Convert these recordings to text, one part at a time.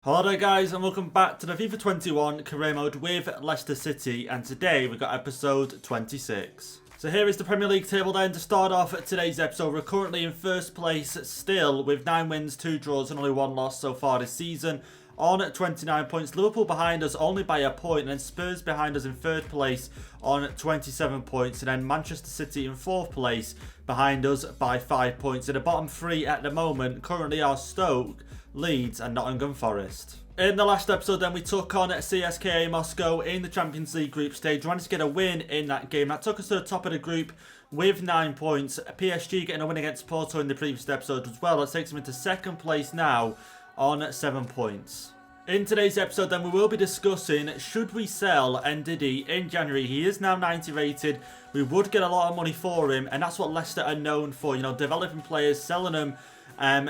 Hello there guys and welcome back to the FIFA 21 career mode with Leicester City, and today we've got episode 26. So here is the Premier League table then. To start off today's episode, we're currently in first place still with 9 wins, 2 draws and only 1 loss so far this season on 29 points. Liverpool behind us only by a point, and then Spurs behind us in 3rd place on 27 points, and then Manchester City in 4th place behind us by 5 points. In the bottom 3 at the moment currently are Stoke, Leeds and Nottingham Forest. In the last episode then, we took on CSKA Moscow in the Champions League group stage. We managed to get a win in that game. That took us to the top of the group with 9 points. PSG getting a win against Porto in the previous episode as well. That takes them into 2nd place now on 7 points. In today's episode then, we will be discussing, should we sell Ndidi in January? He is now 90 rated. We would get a lot of money for him, and that's what Leicester are known for, you know, developing players, selling them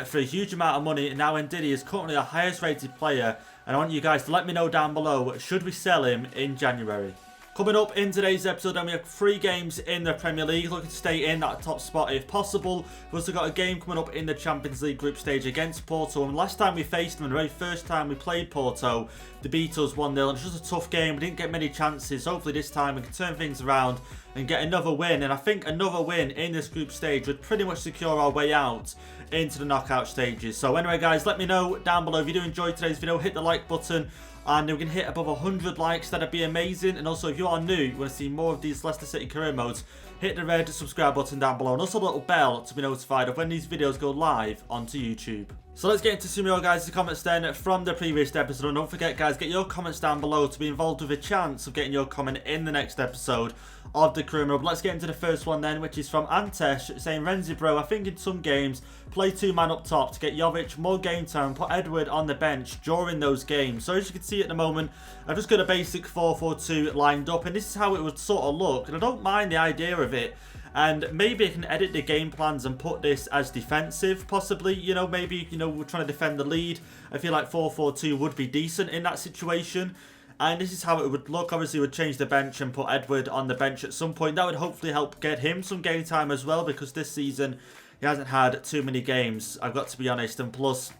for a huge amount of money. Now Ndidi is currently the highest rated player, and I want you guys to let me know down below, should we sell him in January? Coming up in today's episode, then we have 3 games in the Premier League, looking to stay in that top spot if possible. We've also got a game coming up in the Champions League group stage against Porto, and last time we faced them, the very first time we played Porto, they beat us 1-0, and it's just a tough game. We didn't get many chances. Hopefully this time we can turn things around and get another win, and I think another win in this group stage would pretty much secure our way out into the knockout stages. So anyway guys, let me know down below if you do enjoy today's video. Hit the like button, and if we can hit above 100 likes, that'd be amazing. And also, if you are new, you want to see more of these Leicester City career modes, hit the red subscribe button down below, and also a little bell to be notified of when these videos go live onto YouTube. So let's get into some of your guys' comments then from the previous episode. And don't forget guys, get your comments down below to be involved with a chance of getting your comment in the next episode of the career mode. Let's get into the first one then, which is from Antesh, saying, Renzy bro, I think in some games play 2-man up top to get Jovic more game time, put Edward on the bench during those games. So as you can see at the moment, I've just got a basic 4-4-2 lined up, and this is how it would sort of look, and I don't mind the idea of it. And maybe I can edit the game plans and put this as defensive, possibly. You know, maybe, you know, we're trying to defend the lead. I feel like 4-4-2 would be decent in that situation. And this is how it would look. Obviously, we'd change the bench and put Edward on the bench at some point. That would hopefully help get him some game time as well, because this season he hasn't had too many games, I've got to be honest. And plus,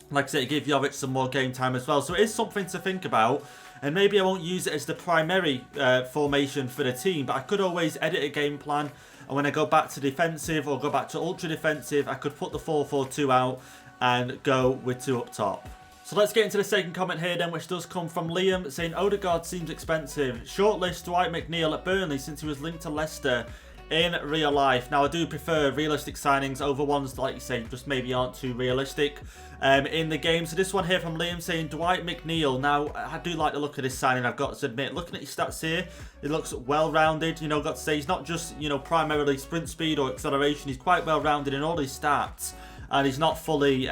like I said, give Jovic some more game time as well. So it is something to think about. And maybe I won't use it as the primary formation for the team, but I could always edit a game plan. And when I go back to defensive or go back to ultra defensive, I could put the 4-4-2 out and go with 2 up top. So let's get into the second comment here then, which does come from Liam, saying Odegaard seems expensive. Shortlist Dwight McNeil at Burnley since he was linked to Leicester in real life. Now I do prefer realistic signings over ones that, like you say, just maybe aren't too realistic in the game. So this one here from Liam saying Dwight McNeil. Now I do like the look of this signing, I've got to admit. Looking at his stats here, it looks well rounded, you know, got to say he's not just, you know, primarily sprint speed or acceleration. He's quite well rounded in all his stats. And he's not fully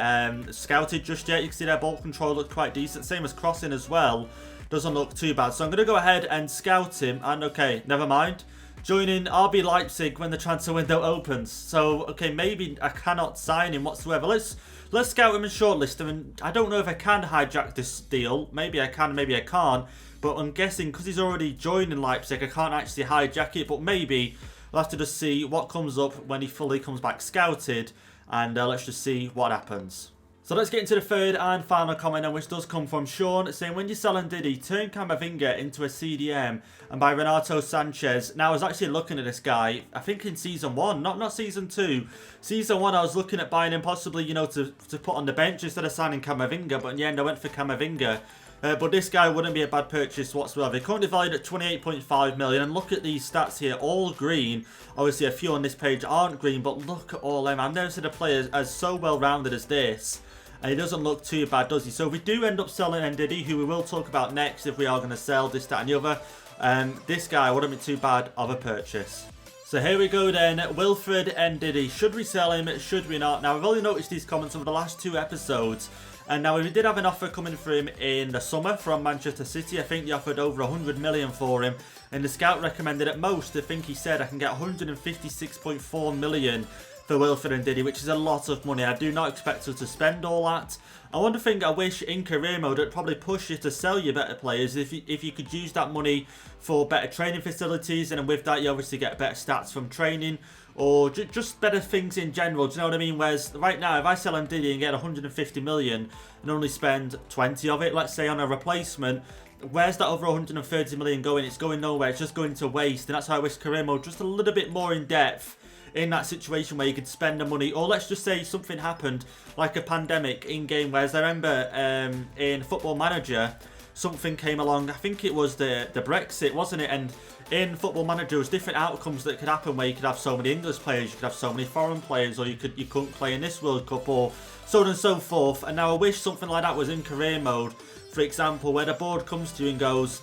scouted just yet. You can see their ball control looked quite decent. Same as crossing as well. Doesn't look too bad. So I'm going to go ahead and scout him. And okay, never mind. Joining RB Leipzig when the transfer window opens. So, okay, maybe I cannot sign him whatsoever. Let's scout him and shortlist him. And I don't know if I can hijack this deal. Maybe I can, maybe I can't. But I'm guessing because he's already joining Leipzig, I can't actually hijack it. But maybe we'll have to just see what comes up when he fully comes back scouted. And let's just see what happens. So let's get into the third and final comment, which does come from Sean, saying when you sell Ndidi, turn Camavinga into a CDM and buy Renato Sanchez. Now I was actually looking at this guy, I think in season 1, not season 2. Season 1 I was looking at buying him possibly, you know, to put on the bench instead of signing Camavinga, but in the end I went for Camavinga. But this guy wouldn't be a bad purchase whatsoever. Currently valued at 28.5 million. And look at these stats here, all green. Obviously, a few on this page aren't green, but look at all them. I've never seen a player as so well-rounded as this. And he doesn't look too bad, does he? So if we do end up selling Ndidi, who we will talk about next if we are going to sell this, that, and the other, this guy wouldn't be too bad of a purchase. So here we go then, Wilfred Ndidi. Should we sell him? Should we not? Now, I've only noticed these comments over the last 2 episodes. And now we did have an offer coming for him in the summer from Manchester City. I think they offered over 100 million for him. And the scout recommended at most, I think he said, I can get 156.4 million for Wilfred Ndidi, which is a lot of money. I do not expect us to spend all that. And one thing I wish in career mode, it'd probably push you to sell your better players if you could use that money for better training facilities, and with that you obviously get better stats from training. or just better things in general. Do you know what I mean? Whereas right now, if I sell Ndidi and get 150 million and only spend 20 of it, let's say on a replacement, where's that other 130 million going? It's going nowhere. It's just going to waste. And that's why I wish career mode just a little bit more in depth in that situation where you could spend the money, or let's just say something happened like a pandemic in game. Whereas I remember in Football Manager, something came along. I think it was the Brexit, wasn't it? And in Football Manager, there was different outcomes that could happen where you could have so many English players, you could have so many foreign players, or you couldn't play in this World Cup, or so on and so forth. And now I wish something like that was in career mode. For example, where the board comes to you and goes,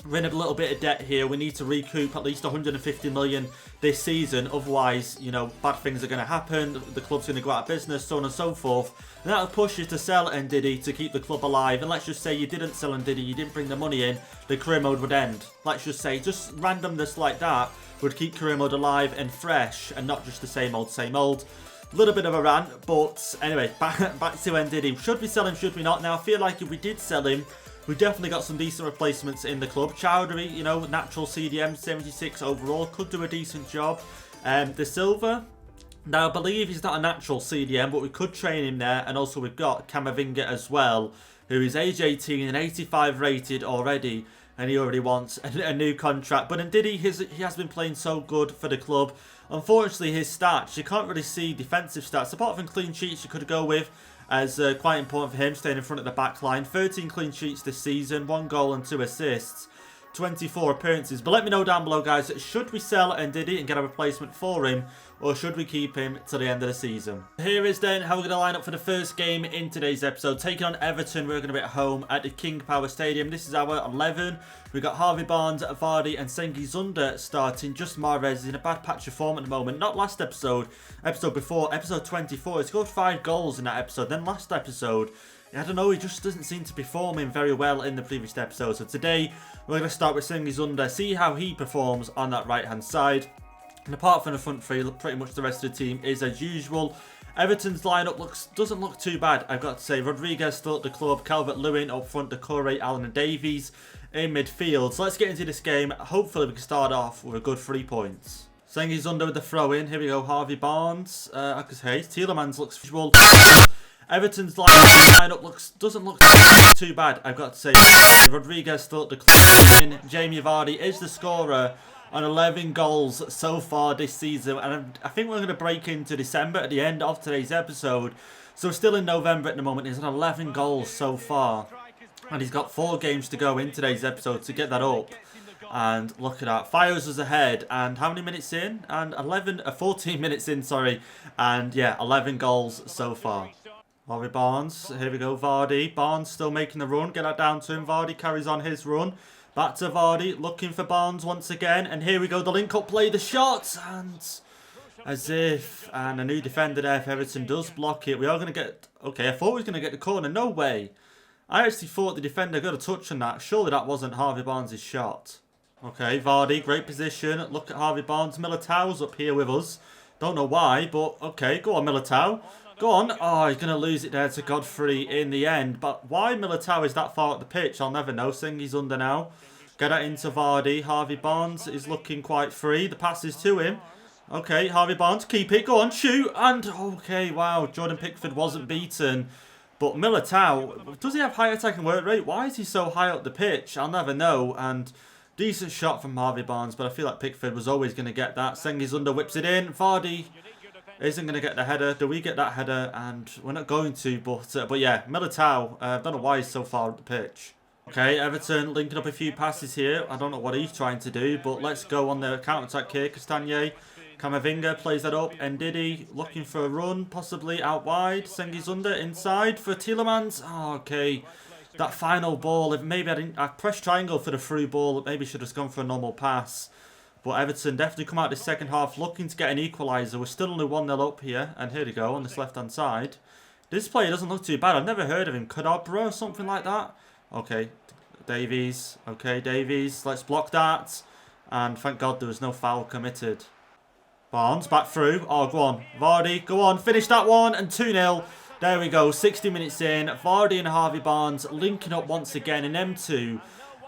we're in a little bit of debt here, we need to recoup at least 150 million this season, otherwise, you know, bad things are going to happen, the club's going to go out of business, so on and so forth. And that'll push you to sell Ndidi to keep the club alive. And let's just say you didn't sell Ndidi, you didn't bring the money in, the career mode would end. Let's just say, just randomness like that would keep career mode alive and fresh, and not just the same old, same old. Little bit of a rant, but anyway, back to Ndidi. Should we sell him, should we not? Now, I feel like if we did sell him, we've definitely got some decent replacements in the club. Chowdhury, you know, natural CDM, 76 overall, could do a decent job. De Silva, now I believe he's not a natural CDM, but we could train him there. And also we've got Camavinga as well, who is age 18 and 85 rated already. And he already wants a new contract. But Ndidi, he has been playing so good for the club. Unfortunately, his stats, you can't really see defensive stats. Apart from clean sheets, you could go with as quite important for him, staying in front of the back line. 13 clean sheets this season, 1 goal and 2 assists, 24 appearances. But let me know down below, guys, should we sell Ndidi and get a replacement for him, or should we keep him till the end of the season? Here is then how we're going to line up for the first game in today's episode. Taking on Everton, we're going to be at home at the King Power Stadium. This is our 11. We've got Harvey Barnes, Vardy and Sengi Zunda starting. Just Mahrez is in a bad patch of form at the moment. Not last episode before, episode 24. He scored 5 goals in that episode. Then last episode, I don't know, he just doesn't seem to be performing very well in the previous episode. So today, we're going to start with Sengi Zunda, see how he performs on that right-hand side. And apart from the front three, pretty much the rest of the team is as usual. Everton's lineup doesn't look too bad, I've got to say. Rodriguez still at the club, Calvert-Lewin up front, Decore, Allen and Davies in midfield. So let's get into this game. Hopefully we can start off with a good 3 points. Sengi Zunda with the throw-in. Here we go, Harvey Barnes. Tielemans looks visual. Everton's lineup doesn't look too bad, I've got to say. Rodriguez still at the club. Jamie Vardy is the scorer on 11 goals so far this season, and I think we're going to break into December at the end of today's episode. So we're still in November at the moment. He's on 11 goals so far, and he's got 4 games to go in today's episode to get that up. And look at that, fires us ahead. And how many minutes in? And 14 minutes in, sorry. And yeah, 11 goals so far. Harvey Barnes, here we go, Vardy. Barnes still making the run, get that down to him. Vardy carries on his run. Back to Vardy, looking for Barnes once again. And here we go, the link-up play, the shot. And and a new defender there if Everton does block it. We are going to get... Okay, I thought we was going to get the corner. No way. I actually thought the defender got a touch on that. Surely that wasn't Harvey Barnes' shot. Okay, Vardy, great position. Look at Harvey Barnes. Militao's up here with us. Don't know why, but okay, go on, Militao. Go on. Oh, he's going to lose it there to Godfrey in the end. But why Militao is that far up the pitch, I'll never know. Sengi's under now. Get that into Vardy. Harvey Barnes is looking quite free. The pass is to him. Okay, Harvey Barnes, keep it. Go on, shoot. And, okay, wow. Jordan Pickford wasn't beaten. But Militao, does he have high attacking work rate? Why is he so high up the pitch? I'll never know. And decent shot from Harvey Barnes, but I feel like Pickford was always going to get that. Sengi's under, whips it in. Vardy isn't going to get the header. Do we get that header? And we're not going to, but yeah, Militao, don't know why he's so far up the pitch. Okay, Everton linking up a few passes here. I don't know what he's trying to do, but let's go on the counter-attack here. Castagne, Camavinga plays that up. Ndidi looking for a run, possibly out wide. Sengi's under, inside for Tielemans. Oh, okay. That final ball, if maybe I pressed triangle for the through ball, maybe should have gone for a normal pass. But Everton definitely come out this second half looking to get an equaliser. We're still only 1-0 up here. And here we go on this left-hand side. This player doesn't look too bad. I've never heard of him. Cadabra or something like that. Okay, Davies. Okay, Davies. Let's block that. And thank God there was no foul committed. Barnes back through. Oh, go on. Vardy, go on. Finish that one. And 2-0. There we go. 60 minutes in. Vardy and Harvey Barnes linking up once again in M2.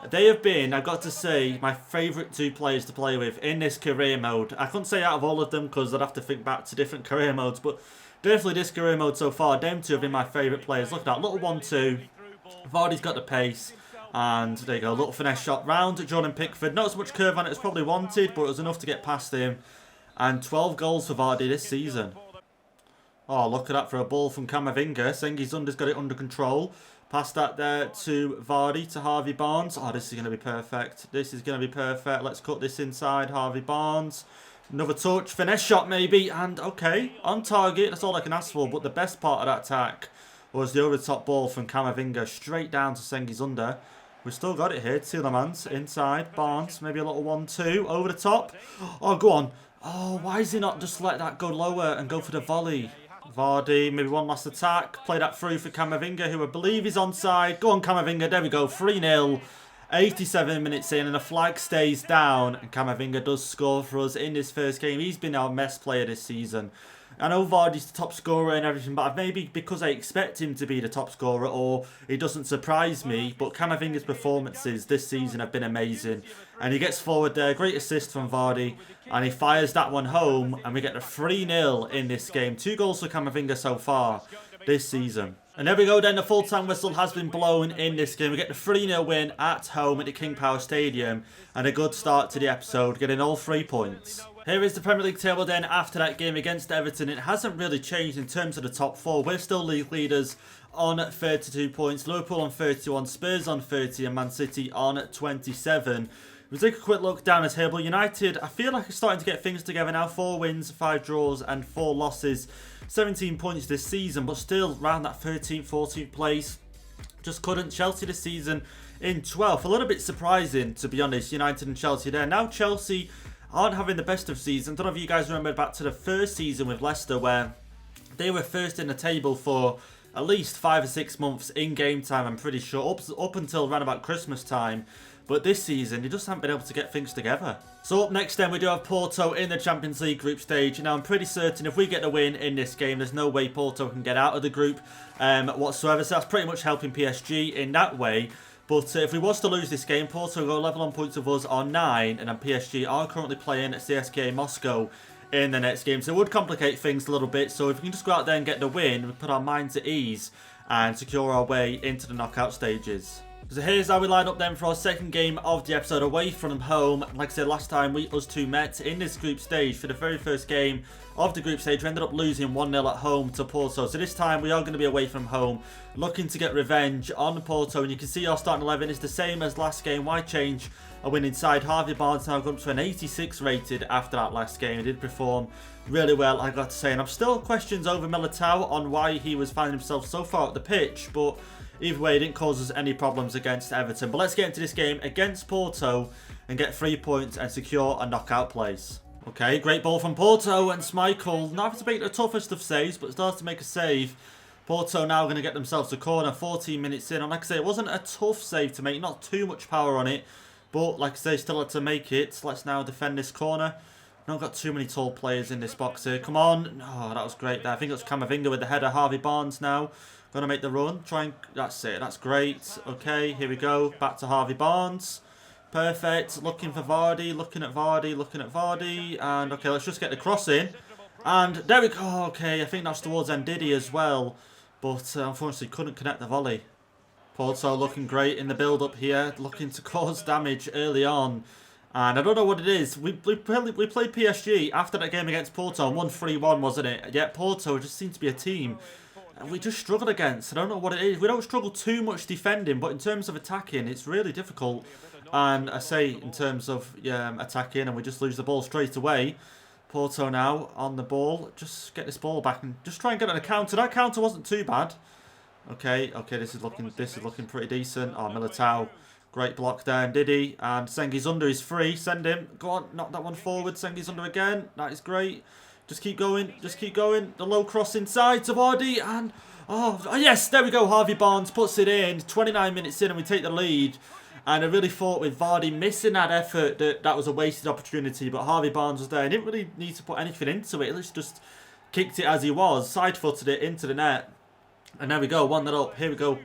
They have been, I've got to say, my favourite two players to play with in this career mode. I couldn't say out of all of them because I'd have to think back to different career modes, but definitely this career mode so far, them two have been my favourite players. Look at that, little 1-2. Vardy's got the pace. And there you go, little finesse shot round Jordan Pickford. Not as much curve on it as probably wanted, but it was enough to get past him. And 12 goals for Vardy this season. Oh, look at that for a ball from Camavinga. Sengi's got it under control. Pass that there to Vardy, to Harvey Barnes. Oh, this is going to be perfect. This is going to be perfect. Let's cut this inside. Harvey Barnes. Another touch. Finesse shot maybe. And okay, on target. That's all I can ask for. But the best part of that attack was the over-the-top ball from Camavinga. Straight down to Sengi's under. We've still got it here. Tielemans inside. Barnes. Maybe a little 1-2. Over the top. Oh, go on. Oh, why is he not just let that go lower and go for the volley? Vardy, maybe one last attack. Play that through for Camavinga, who I believe is onside. Go on, Camavinga. There we go. 3-0. 87 minutes in, and the flag stays down. And Camavinga does score for us in this first game. He's been our best player this season. I know Vardy's the top scorer and everything, but maybe because I expect him to be the top scorer or he doesn't surprise me, but Camavinga's performances this season have been amazing. And he gets forward there, great assist from Vardy, and he fires that one home, and we get the 3-0 in this game. 2 goals for Camavinga so far this season. And there we go then, the full-time whistle has been blown in this game. We get the 3-0 win at home at the King Power Stadium, and a good start to the episode, getting all 3 points. Here is the Premier League table then after that game against Everton. It hasn't really changed in terms of the top 4. We're still league leaders on 32 points. Liverpool on 31, Spurs on 30 and Man City on 27. We'll take a quick look down the table. United, I feel like are starting to get things together now. 4 wins, 5 draws and 4 losses. 17 points this season, but still around that 13th, 14th place. Just couldn't. Chelsea this season in 12th. A little bit surprising, to be honest, United and Chelsea there. Now Chelsea aren't having the best of seasons. I don't know if you guys remember back to the first season with Leicester where they were first in the table for at least 5 or 6 months in game time, I'm pretty sure, up until around about Christmas time. But this season, they just haven't been able to get things together. So up next then, we do have Porto in the Champions League group stage. Now, I'm pretty certain if we get the win in this game, there's no way Porto can get out of the group whatsoever. So that's pretty much helping PSG in that way. But if we was to lose this game, Porto go level on points with us on 9. And then PSG are currently playing at CSKA Moscow in the next game. So it would complicate things a little bit. So if we can just go out there and get the win, we put our minds at ease and secure our way into the knockout stages. So here's how we line up then for our second game of the episode away from home. Like I said last time, us two met in this group stage for the very first game of the group stage. We ended up losing 1-0 at home to Porto. So this time we are going to be away from home, looking to get revenge on Porto. And you can see our starting 11 is the same as last game. Why change a win inside? Harvey Barnes now got up to an 86 rated after that last game. He did perform really well, I got to say. And I'm still questions over Militao on why he was finding himself so far up the pitch. But either way, it didn't cause us any problems against Everton. But let's get into this game against Porto and get 3 points and secure a knockout place. Okay, great ball from Porto, and Schmeichel not having to make the toughest of saves, but starts to make a save. Porto now going to get themselves a corner 14 minutes in. And like I say, it wasn't a tough save to make, not too much power on it. But like I say, still had to make it. Let's now defend this corner. Not got too many tall players in this box here. Come on. Oh, that was great there. I think it was Camavinga with the header. Harvey Barnes now going to make the run. That's it. That's great. Okay, here we go. Back to Harvey Barnes. Perfect. Looking for Vardy. Looking at Vardy. And okay, let's just get the cross in. And there we go. Okay, I think that's towards Ndidi as well. But unfortunately couldn't connect the volley. Porto looking great in the build-up here. Looking to cause damage early on. And I don't know what it is. We played PSG after that game against Porto. 1-3-1, wasn't it? Yet Porto just seemed to be a team we just struggled against. I don't know what it is. We don't struggle too much defending, but in terms of attacking, it's really difficult. And I say in terms of attacking, and we just lose the ball straight away. Porto now on the ball. Just get this ball back and just try and get on a counter. That counter wasn't too bad. Okay, this is looking pretty decent. Oh, Militao, great block there. Ndidi and Sengi's under is free. Send him. Go on, knock that one forward. Sengi's under again. That is great. Just keep going. The low cross inside to Vardy. And, oh, yes, there we go. Harvey Barnes puts it in. 29 minutes in and we take the lead. And I really thought with Vardy missing that effort that was a wasted opportunity. But Harvey Barnes was there. He didn't really need to put anything into it. He just kicked it as he was. Side-footed it into the net. And there we go. 1-0 up. Here we go.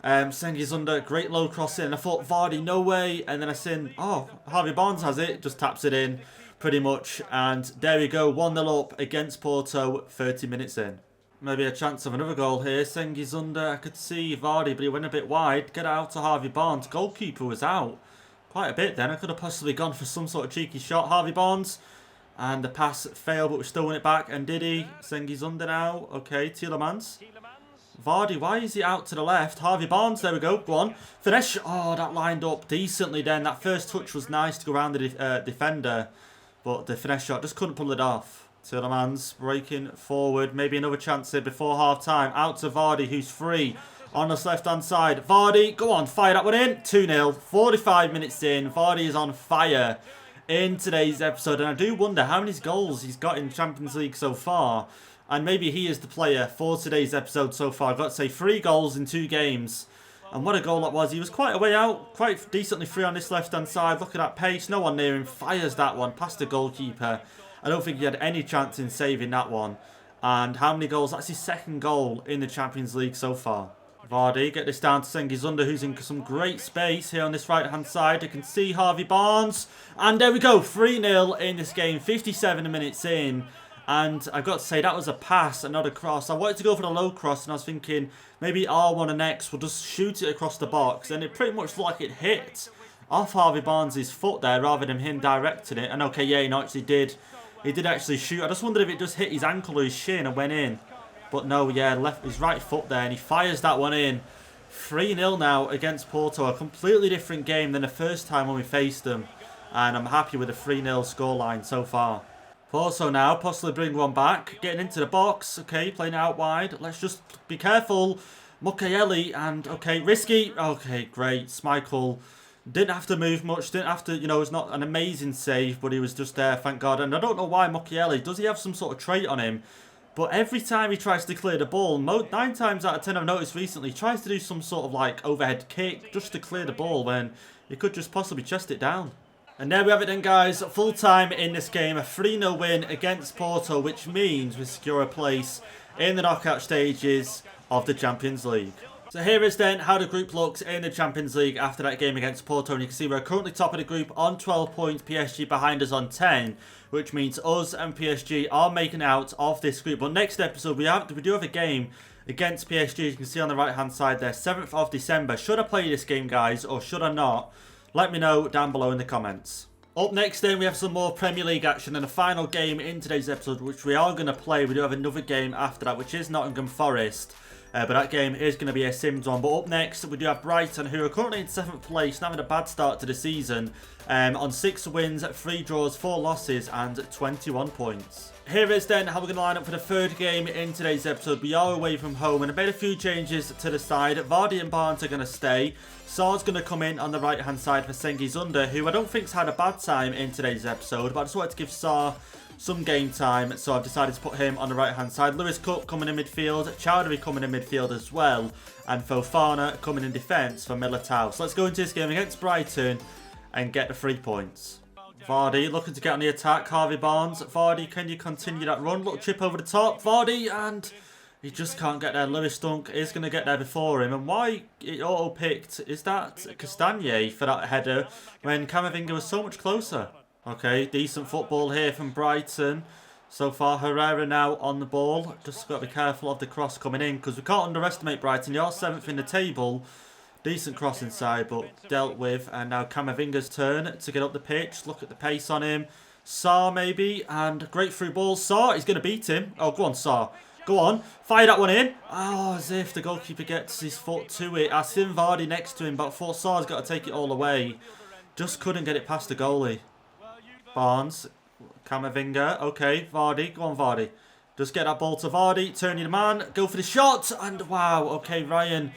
Sengi's under, great low cross in. I thought Vardy, no way. And then I seen, oh, Harvey Barnes has it, just taps it in pretty much. And there we go, 1-0 up against Porto, 30 minutes in. Maybe a chance of another goal here. Sengi's under, I could see Vardy, but he went a bit wide. Get it out to Harvey Barnes. Goalkeeper was out quite a bit then. I could have possibly gone for some sort of cheeky shot. Harvey Barnes. And the pass failed, but we still win it back. And Ndidi, Sengi's under now. Okay, Tielemans. Vardy, why is he out to the left? Harvey Barnes, there we go. Go on. Finish. Oh, that lined up decently then. That first touch was nice to go around the defender. But the finesse shot just couldn't pull it off. Tielemans breaking forward. Maybe another chance here before half-time. Out to Vardy, who's free on this left-hand side. Vardy, go on. Fire that one in. 2-0. 45 minutes in. Vardy is on fire in today's episode. And I do wonder how many goals he's got in Champions League so far. And maybe he is the player for today's episode so far. I've got to say 3 goals in 2 games. And what a goal that was. He was quite a way out. Quite decently free on this left-hand side. Look at that pace. No one near him. Fires that one past the goalkeeper. I don't think he had any chance in saving that one. And how many goals? That's his 2nd goal in the Champions League so far. Vardy, get this down to Sengi's under, who's in some great space here on this right-hand side. You can see Harvey Barnes. And there we go. 3-0 in this game. 57 minutes in. And I've got to say, that was a pass and not a cross. I wanted to go for the low cross, and I was thinking maybe R1 and X will just shoot it across the box. And it pretty much looked like it hit off Harvey Barnes' foot there rather than him directing it. And okay, yeah, he actually did. He did actually shoot. I just wondered if it just hit his ankle or his shin and went in. But no, yeah, left his right foot there, and he fires that one in. 3-0 now against Porto. A completely different game than the first time when we faced them. And I'm happy with the 3-0 scoreline so far. Porto now, possibly bring one back. Getting into the box. Okay, playing it out wide. Let's just be careful. Mukiele and, okay, risky. Okay, great. Schmeichel didn't have to move much. Didn't have to, you know, it was not an amazing save, but he was just there, thank God. And I don't know why Mukiele, does he have some sort of trait on him? But every time he tries to clear the ball, 9 times out of 10 I've noticed recently, he tries to do some sort of like overhead kick just to clear the ball when he could just possibly chest it down. And there we have it then, guys. Full time in this game. A 3-0 win against Porto, which means we secure a place in the knockout stages of the Champions League. So here is then how the group looks in the Champions League after that game against Porto. And you can see we're currently top of the group on 12 points. PSG behind us on 10. Which means us and PSG are making out of this group. But next episode, we do have a game against PSG. You can see on the right hand side there. 7th of December. Should I play this game, guys, or should I not? Let me know down below in the comments. Up next then we have some more Premier League action and a final game in today's episode which we are going to play. We do have another game after that which is Nottingham Forest. But that game is going to be a Sims one. But up next we do have Brighton, who are currently in 7th place and having a bad start to the season. On 6 wins, 3 draws, 4 losses and 21 points. Here is then how we're going to line up for the 3rd game in today's episode. We are away from home and I made a few changes to the side. Vardy and Barnes are going to stay. Sar's going to come in on the right hand side for Sengi's under, who I don't think's had a bad time in today's episode. But I just wanted to give Sar some game time, so I've decided to put him on the right hand side. Lewis Cook coming in midfield, Chowdhury coming in midfield as well, and Fofana coming in defence for Militao. So let's go into this game against Brighton and get the 3 points. Vardy looking to get on the attack. Harvey Barnes. Vardy, can you continue that run? Little chip over the top. Vardy, and he just can't get there. Lewis Dunk is going to get there before him. And why it auto-picked, is that Castagne for that header when Camavinga was so much closer? Okay, decent football here from Brighton. So far, Herrera now on the ball. Just got to be careful of the cross coming in because we can't underestimate Brighton. You're 7th in the table. Decent cross inside, but dealt with. And now Camavinga's turn to get up the pitch. Look at the pace on him. Sar maybe, and great through ball. Sar, he's going to beat him. Oh, go on, Sar. Go on. Fire that one in. Oh, as if the goalkeeper gets his foot to it. I seen Vardy next to him, but I thought Sar's got to take it all away. Just couldn't get it past the goalie. Barnes. Camavinga. Okay, Vardy. Go on, Vardy. Just get that ball to Vardy. Turn your man. Go for the shot. And wow. Okay, Ryan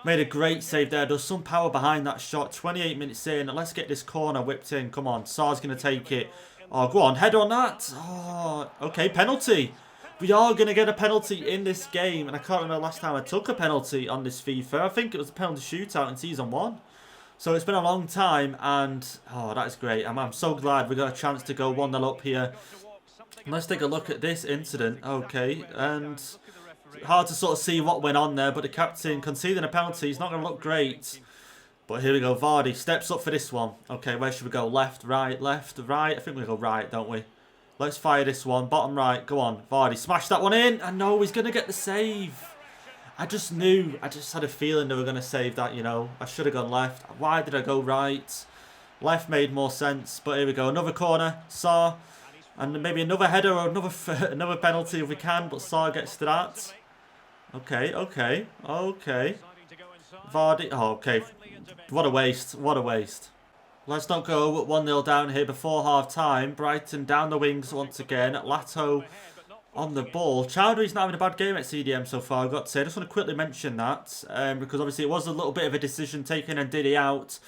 made a great save there. There's some power behind that shot. 28 minutes in. Let's get this corner whipped in. Come on. Sar's going to take it. Oh, go on. Head on that. Oh, okay. Penalty. We are going to get a penalty in this game. And I can't remember last time I took a penalty on this FIFA. I think it was a penalty shootout in Season 1. So it's been a long time. And, oh, that is great. I'm so glad we got a chance to go 1-0 up here. Let's take a look at this incident. Okay. And hard to sort of see what went on there, but the captain conceding a penalty, he's not going to look great. But here we go, Vardy steps up for this one. Okay, where should we go? Left, right? I think we go right, don't we? Let's fire this one. Bottom right, go on. Vardy, smash that one in. And no, he's going to get the save. I just had a feeling they were going to save that, you know. I should have gone left. Why did I go right? Left made more sense. But here we go, another corner. Saar. And maybe another header or another penalty if we can. But Saar gets to that. Okay. Vardy. Oh, okay. What a waste. Let's not go 1-0 down here before half-time. Brighton down the wings once again. Lato on the ball. Chowdhury's not having a bad game at CDM so far, I've got to say. I just want to quickly mention that. Because obviously it was a little bit of a decision taking Ndidi out.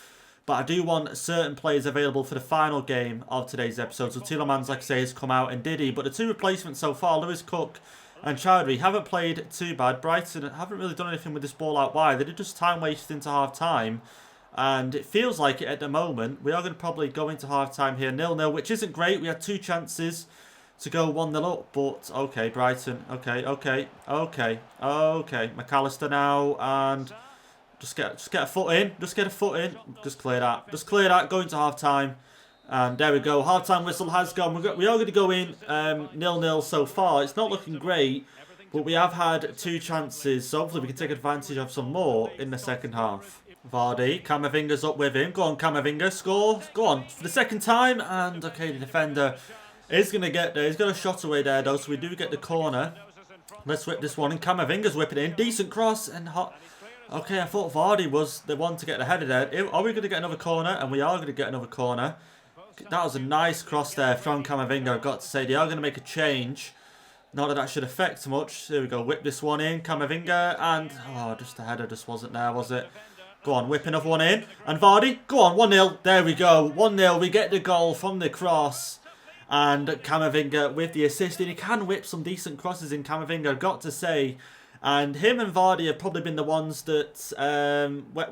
But I do want certain players available for the final game of today's episode. So Tielemans, like I say, has come out and Ndidi. But the two replacements so far, Lewis Cook and Chowdhury, haven't played too bad. Brighton haven't really done anything with this ball out wide. They did just time waste into half-time. And it feels like it at the moment. We are going to probably go into half-time here 0-0, which isn't great. We had 2 chances to go 1-0 up. But, okay, Brighton. Okay. McAllister now. And just get a foot in. Just clear that. Go into half-time. And there we go. Half-time whistle has gone. We are going to go in 0-0 so far. It's not looking great. But we have had 2 chances. So hopefully we can take advantage of some more in the second half. Vardy, Camavinga's up with him. Go on, Camavinga, score. Go on, for the second time. And, okay, the defender is going to get there. He's got a shot away there, though, so we do get the corner. Let's whip this one, and Camavinga's whipping it in. Decent cross, and hot. Okay, I thought Vardy was the one to get the header there. Are we going to get another corner? And we are going to get another corner. That was a nice cross there from Camavinga, I've got to say. They are going to make a change. Not that that should affect much. There we go, whip this one in. Camavinga, and, oh, just the header just wasn't there, was it? Go on, whip another one in. And Vardy, go on, 1-0. There we go, 1-0. We get the goal from the cross. And Camavinga with the assist. And he can whip some decent crosses in, Camavinga, I've got to say. And him and Vardy have probably been the ones that,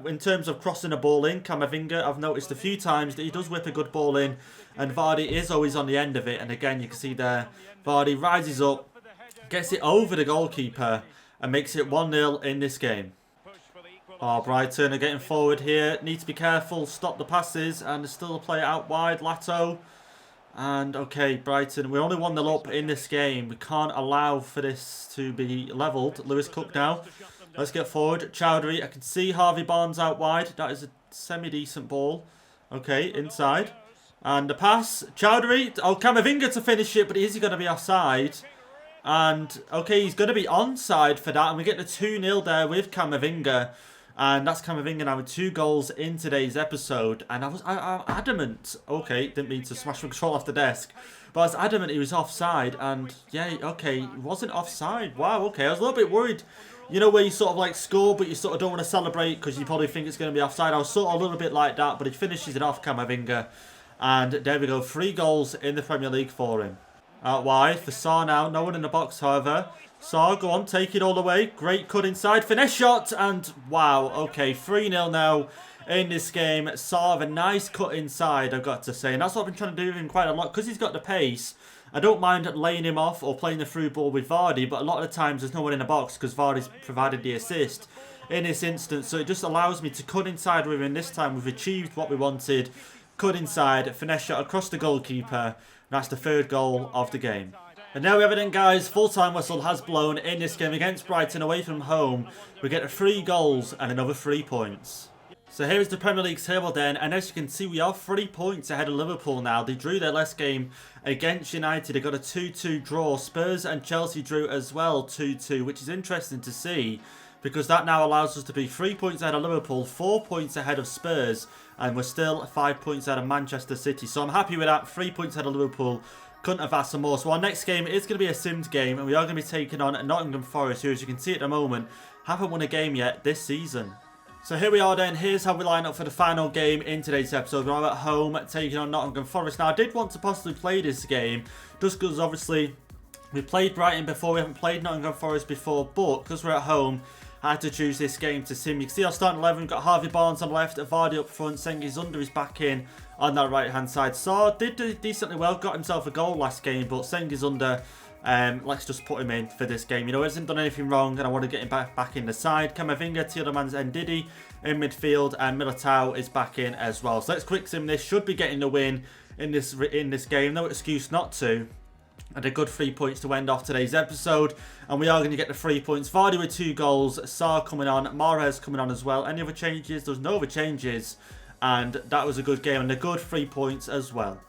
in terms of crossing a ball in, Camavinga, I've noticed a few times that he does whip a good ball in. And Vardy is always on the end of it. And again, you can see there, Vardy rises up, gets it over the goalkeeper, and makes it 1-0 in this game. Oh, Brighton are getting forward here. Need to be careful. Stop the passes. And there's still a player out wide. Lato. And, okay, Brighton. We're only 1-0 up in this game. We can't allow for this to be levelled. Lewis Cook now. Let's get forward. Chowdhury. I can see Harvey Barnes out wide. That is a semi-decent ball. Okay, inside. And the pass. Chowdhury. Oh, Camavinga to finish it. But is he going to be offside? And, okay, he's going to be onside for that. And we get the 2-0 there with Camavinga. And that's Camavinga now with 2 goals in today's episode. And I'm adamant. Okay, didn't mean to smash my control off the desk. But I was adamant he was offside. And yeah, okay, he wasn't offside. Wow, okay. I was a little bit worried. You know where you sort of like score, but you sort of don't want to celebrate because you probably think it's going to be offside. I was sort of a little bit like that, but he finishes it off, Camavinga. And there we go. 3 goals in the Premier League for him. Out wide for Saar now. No one in the box, however. Saar, go on, take it all the way. Great cut inside, finesse shot, and wow, okay, 3-0 now in this game. Saar, a nice cut inside, I've got to say, and that's what I've been trying to do with him quite a lot, because he's got the pace. I don't mind laying him off or playing the through ball with Vardy, but a lot of the times there's no one in the box because Vardy's provided the assist in this instance, so it just allows me to cut inside with him. This time we've achieved what we wanted. Cut inside, finesse shot across the goalkeeper. That's the 3rd goal of the game. And now we have it in, guys. Full-time whistle has blown in this game against Brighton away from home. We get 3 goals and another 3 points. So here is the Premier League table then. And as you can see, we are 3 points ahead of Liverpool now. They drew their last game against United. They got a 2-2 draw. Spurs and Chelsea drew as well 2-2, which is interesting to see. Because that now allows us to be 3 points ahead of Liverpool, 4 points ahead of Spurs. And we're still 5 points ahead of Manchester City. So I'm happy with that. 3 points ahead of Liverpool. Couldn't have asked for more. So our next game is going to be a Sims game. And we are going to be taking on Nottingham Forest, who, as you can see at the moment, haven't won a game yet this season. So here we are then. Here's how we line up for the final game in today's episode. We're at home taking on Nottingham Forest. Now, I did want to possibly play this game, just because obviously we played Brighton before. We haven't played Nottingham Forest before. But because we're at home, I had to choose this game to sim. You can see our starting 11. We've got Harvey Barnes on the left, Vardy up front, Sengizunder is back in on that right hand side. Saar did do decently well, got himself a goal last game, but Sengizunder Let's just put him in for this game. You know, he hasn't done anything wrong, and I want to get him back in the side. Camavinga, Tielemans, Ndidi in midfield, and Militao is back in as well. So let's quick sim this. Should be getting the win in this game. No excuse not to. And a good 3 points to end off today's episode. And we are going to get the 3 points. Vardy with 2 goals. Sarr coming on. Mahrez coming on as well. Any other changes? There's no other changes. And that was a good game. And a good 3 points as well.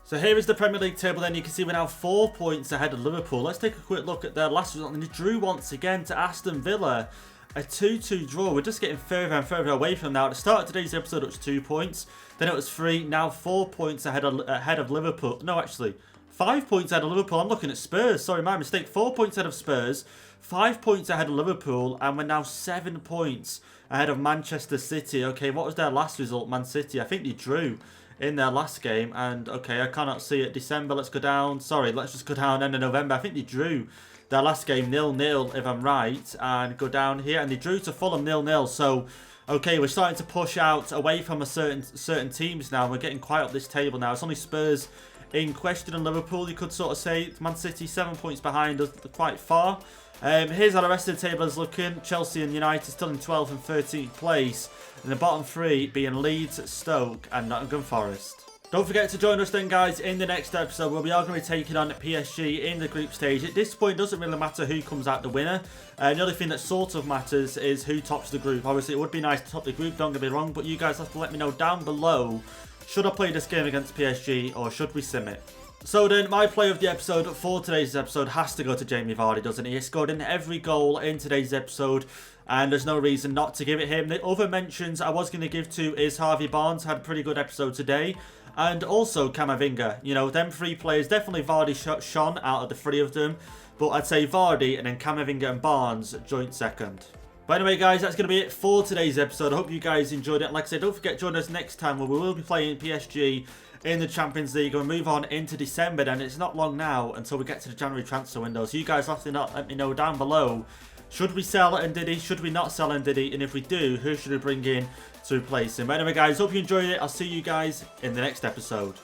So here is the Premier League table then. You can see we're now 4 points ahead of Liverpool. Let's take a quick look at their last result. And they drew once again to Aston Villa. A 2-2 draw. We're just getting further and further away from now. At the start of today's episode, it was 2 points. Then it was 3. Now 4 points ahead of Liverpool. No, actually. 5 points ahead of Liverpool. I'm looking at Spurs. Sorry, my mistake. 4 points ahead of Spurs. 5 points ahead of Liverpool. And we're now 7 points ahead of Manchester City. Okay, what was their last result? Man City. I think they drew in their last game. And, okay, I cannot see it. December, let's go down. Sorry, let's just go down end of November. I think they drew their last game 0-0, if I'm right. And go down here. And they drew to Fulham 0-0. So, okay, we're starting to push out away from a certain teams now. We're getting quite up this table now. It's only Spurs in question, and Liverpool, you could sort of say. Man City 7 points behind us, quite far. Here's how the rest of the table is looking. Chelsea and United still in 12th and 13th place, and the bottom 3 being Leeds, Stoke and Nottingham Forest. Don't forget to join us then, guys, in the next episode where we are going to be taking on PSG in the group stage. At this point, it doesn't really matter who comes out the winner. The only thing that sort of matters is who tops the group. Obviously, it would be nice to top the group, don't get me wrong, but you guys have to let me know down below. Should I play this game against PSG or should we sim it? So then, my play of the episode for today's episode has to go to Jamie Vardy, doesn't he? He scored in every goal in today's episode, and there's no reason not to give it him. The other mentions I was going to give to is Harvey Barnes, had a pretty good episode today, and also Camavinga. You know, them 3 players, definitely Vardy shone out of the 3 of them, but I'd say Vardy and then Camavinga and Barnes joint second. But anyway, guys, that's going to be it for today's episode. I hope you guys enjoyed it. Like I said, don't forget to join us next time where we will be playing PSG in the Champions League and move on into December. Then it's not long now until we get to the January transfer window. So you guys have to let me know down below. Should we sell Ndidi? Should we not sell Ndidi? And if we do, who should we bring in to replace him? But anyway, guys, hope you enjoyed it. I'll see you guys in the next episode.